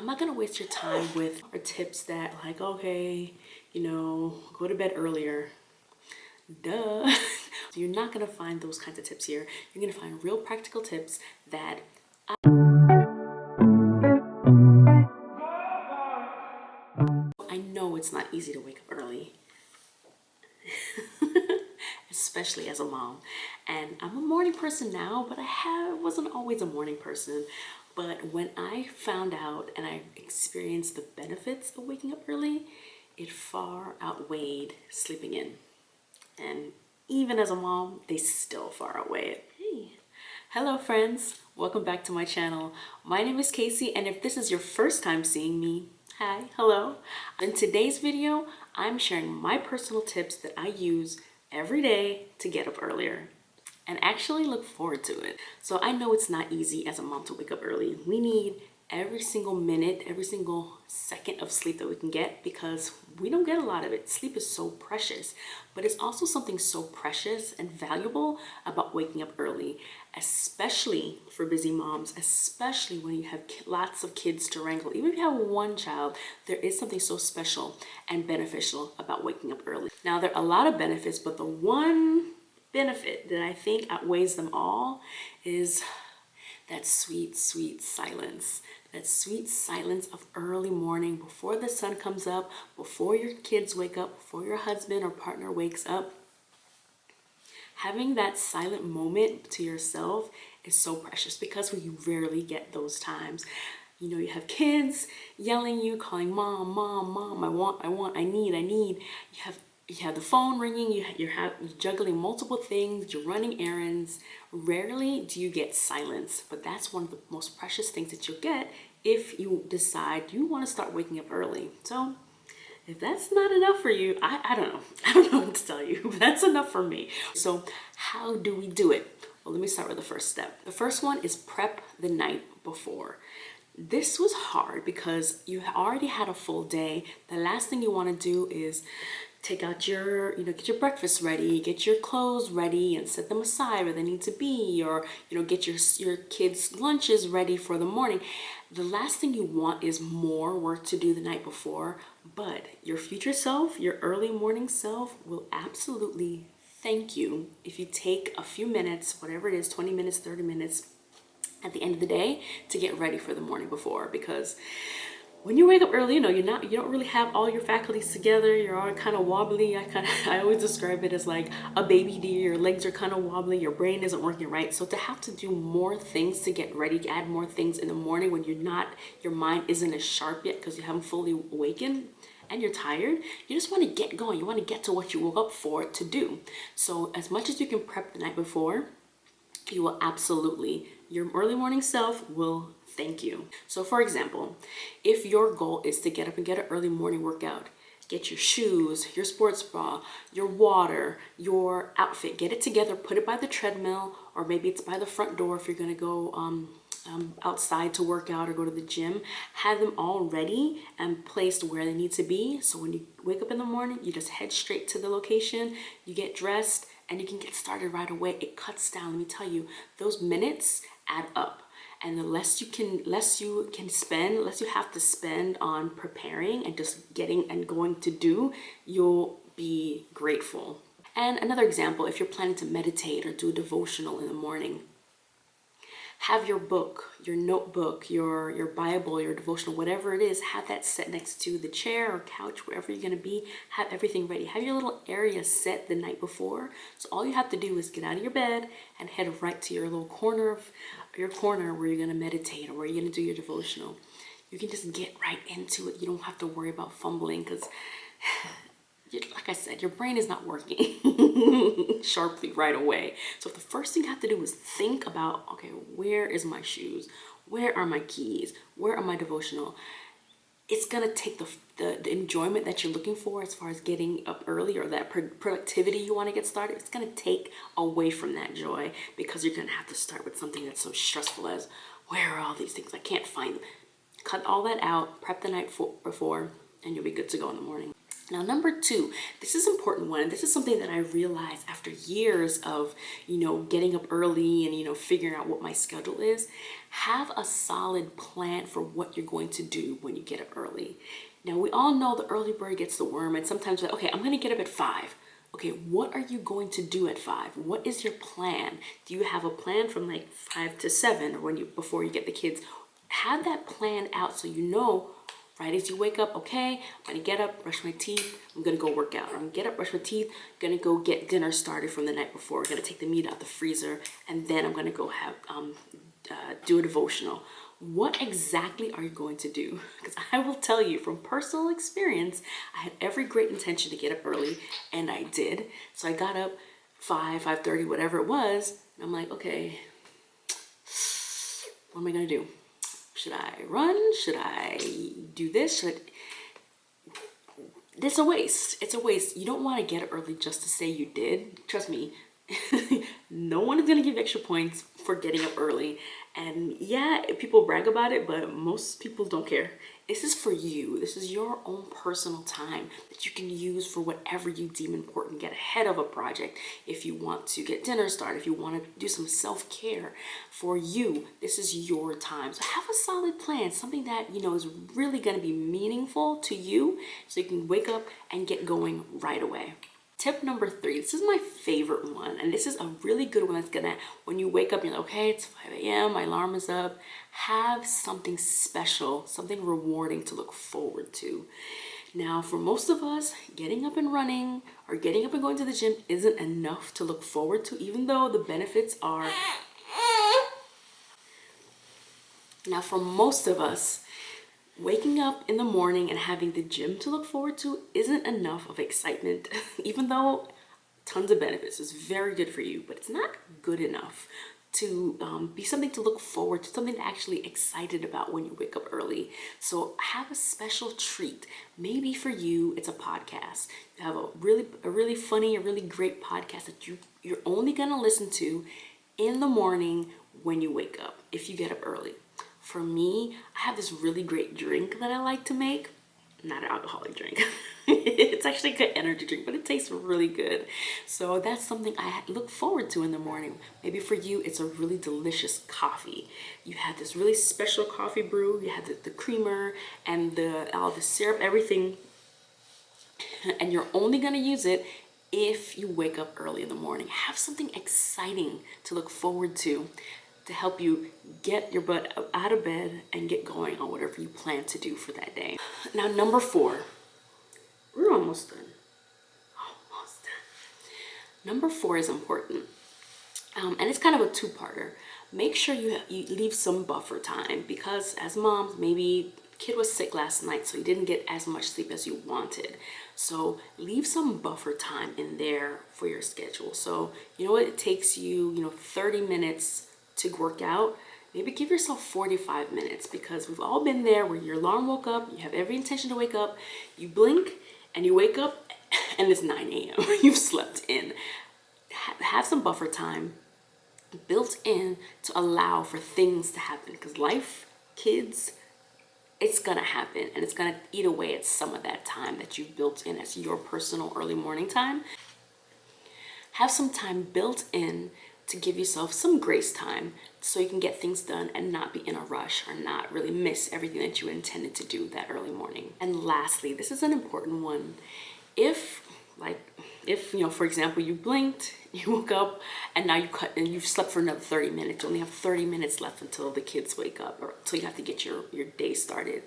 I'm not gonna waste your time with our tips that like, okay, you know, go to bed earlier. Duh. So you're not gonna find those kinds of tips here. You're gonna find real practical tips that I know it's not easy to wake up early. Especially as a mom. And I'm a morning person now, but wasn't always a morning person. But when I found out and I experienced the benefits of waking up early, it far outweighed sleeping in. And even as a mom, they still far outweigh it. Hey. Hello friends, welcome back to my channel. My name is Casey, and if this is your first time seeing me, hi, hello. In today's video, I'm sharing my personal tips that I use every day to get up earlier and actually look forward to it. So I know it's not easy as a mom to wake up early. We need every single minute, every single second of sleep that we can get because we don't get a lot of it. Sleep is so precious, but it's also something so precious and valuable about waking up early, especially for busy moms, especially when you have lots of kids to wrangle. Even if you have one child, there is something so special and beneficial about waking up early. Now, there are a lot of benefits, but the one benefit that I think outweighs them all is that sweet, sweet silence. That sweet silence of early morning before the sun comes up, before your kids wake up, before your husband or partner wakes up. Having that silent moment to yourself is so precious because we rarely get those times. You know, you have kids yelling you, calling mom, mom, mom, I want, I need. You have the phone ringing, you're juggling multiple things, you're running errands. Rarely do you get silence, but that's one of the most precious things that you'll get if you decide you want to start waking up early. So if that's not enough for you, I don't know. I don't know what to tell you, but that's enough for me. So how do we do it? Well, let me start with the first step. The first one is prep the night before. This was hard because you already had a full day. The last thing you want to do is take out get your breakfast ready, get your clothes ready and set them aside where they need to be, or, get your kids' lunches ready for the morning. The last thing you want is more work to do the night before, but your future self, your early morning self will absolutely thank you if you take a few minutes, whatever it is, 20 minutes, 30 minutes at the end of the day to get ready for the morning before. Because when you wake up early, you don't really have all your faculties together. You're all kind of wobbly. I always describe it as like a baby deer. Your legs are kind of wobbly. Your brain isn't working right. So to have to do more things to get ready, add more things in the morning when your mind isn't as sharp yet because you haven't fully awakened and you're tired, you just want to get going. You want to get to what you woke up for to do. So as much as you can prep the night before, you will absolutely, your early morning self will thank you. So for example, if your goal is to get up and get an early morning workout, get your shoes, your sports bra, your water, your outfit, get it together, put it by the treadmill, or maybe it's by the front door if you're gonna go outside to work out or go to the gym. Have them all ready and placed where they need to be. So when you wake up in the morning, you just head straight to the location, you get dressed, and you can get started right away. It cuts down, let me tell you, those minutes add up. And the less you have to spend on preparing and just getting and going to do, you'll be grateful. And another example, if you're planning to meditate or do a devotional in the morning, have your book, your notebook, your Bible, your devotional, whatever it is, have that set next to the chair or couch, wherever you're gonna be. Have everything ready. Have your little area set the night before. So all you have to do is get out of your bed and head right to your little corner where you're gonna meditate or where you're gonna do your devotional. You can just get right into it. You don't have to worry about fumbling because like I said, your brain is not working sharply right away. So the first thing you have to do is think about, okay, where is my shoes? Where are my keys? Where are my devotional? It's gonna take the enjoyment that you're looking for as far as getting up early or that productivity you wanna get started. It's gonna take away from that joy because you're gonna have to start with something that's so stressful as, where are all these things? I can't find them. Cut all that out, prep the night before, and you'll be good to go in the morning. Now, number two, this is an important one. This is something that I realized after years of, getting up early and, figuring out what my schedule is. Have a solid plan for what you're going to do when you get up early. Now, we all know the early bird gets the worm, and sometimes we're like, okay, I'm going to get up at 5. Okay, what are you going to do at 5? What is your plan? Do you have a plan from like 5 to 7 or before you get the kids? Have that plan out so you know right as you wake up, okay, I'm gonna get up, brush my teeth, I'm gonna go work out. I'm gonna get up, brush my teeth, gonna go get dinner started from the night before. Gonna take the meat out the freezer, and then I'm gonna go have do a devotional. What exactly are you going to do? Because I will tell you from personal experience, I had every great intention to get up early, and I did. So I got up 5:30, whatever it was. And I'm like, okay, what am I gonna do? Should I run? Should I do this? It's a waste. It's a waste. You don't want to get up early just to say you did. Trust me, no one is going to give extra points for getting up early. And yeah, people brag about it, but most people don't care. This is for you. This is your own personal time that you can use for whatever you deem important. Get ahead of a project. If you want to get dinner started, if you want to do some self-care for you, this is your time. So have a solid plan, something that, is really going to be meaningful to you so you can wake up and get going right away. Tip number 3, this is my favorite one, and this is a really good one that's gonna, when you wake up, you're like, okay, it's 5 a.m., my alarm is up. Have something special, something rewarding to look forward to. Now, for most of us, getting up and running or getting up and going to the gym isn't enough to look forward to, even though the benefits are. Now, for most of us, waking up in the morning and having the gym to look forward to isn't enough of excitement, even though tons of benefits. It's very good for you, but it's not good enough to be something to look forward to, something to actually excited about when you wake up early. So have a special treat. Maybe for you, it's a podcast. You have a really funny, a really great podcast that you're only gonna listen to in the morning when you wake up, if you get up early. For me, I have this really great drink that I like to make. Not an alcoholic drink. It's actually a good energy drink, but it tastes really good. So that's something I look forward to in the morning. Maybe for you, it's a really delicious coffee. You have this really special coffee brew. You have the creamer and all the syrup, everything. And you're only gonna use it if you wake up early in the morning. Have something exciting to look forward to help you get your butt out of bed and get going on whatever you plan to do for that day. Now, number 4, we're almost done. Almost done. Number 4 is important, and it's kind of a 2-parter. Make sure you leave some buffer time, because as moms, maybe kid was sick last night, so you didn't get as much sleep as you wanted. So leave some buffer time in there for your schedule. So you know what, it takes you, 30 minutes to work out. Maybe give yourself 45 minutes, because we've all been there where your alarm woke up, you have every intention to wake up, you blink and you wake up and it's 9 a.m. You've slept in. Have some buffer time built in to allow for things to happen, because life, kids, it's gonna happen, and it's gonna eat away at some of that time that you've built in as your personal early morning time. Have some time built in to give yourself some grace time so you can get things done and not be in a rush or not really miss everything that you intended to do that early morning. And lastly, this is an important one. If, for example, you blinked, you woke up, and now you've slept for another 30 minutes. You only have 30 minutes left until the kids wake up, or until you have to get your day started.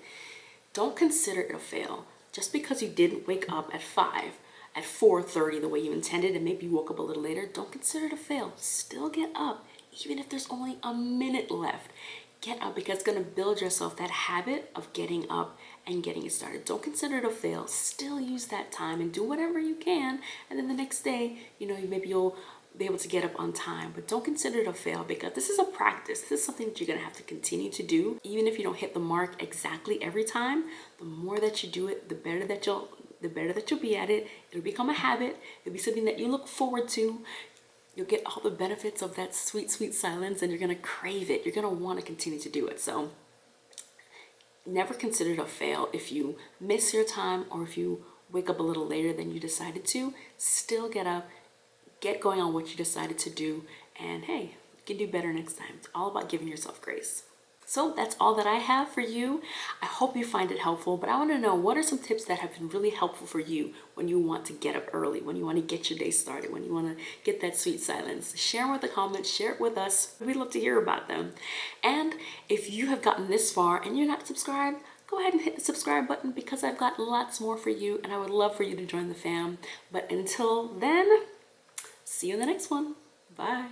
Don't consider it a fail. Just because you didn't wake up at 4:30 the way you intended, and maybe you woke up a little later, don't consider it a fail. Still get up, even if there's only a minute left. Get up, because it's going to build yourself that habit of getting up and getting it started. Don't consider it a fail. Still use that time and do whatever you can, and then the next day, maybe you'll be able to get up on time. But don't consider it a fail, because this is a practice. This is something that you're going to have to continue to do. Even if you don't hit the mark exactly every time, the more that you do it, the better that you'll be at it. It'll become a habit. It'll be something that you look forward to. You'll get all the benefits of that sweet, sweet silence, and you're gonna crave it. You're gonna want to continue to do it. So never consider it a fail if you miss your time, or if you wake up a little later than you decided to, still get up, get going on what you decided to do, and hey, you can do better next time. It's all about giving yourself grace. So that's all that I have for you. I hope you find it helpful, but I want to know, what are some tips that have been really helpful for you when you want to get up early, when you want to get your day started, when you want to get that sweet silence? Share them with the comments, share it with us. We'd love to hear about them. And if you have gotten this far and you're not subscribed, go ahead and hit the subscribe button, because I've got lots more for you and I would love for you to join the fam. But until then, see you in the next one. Bye.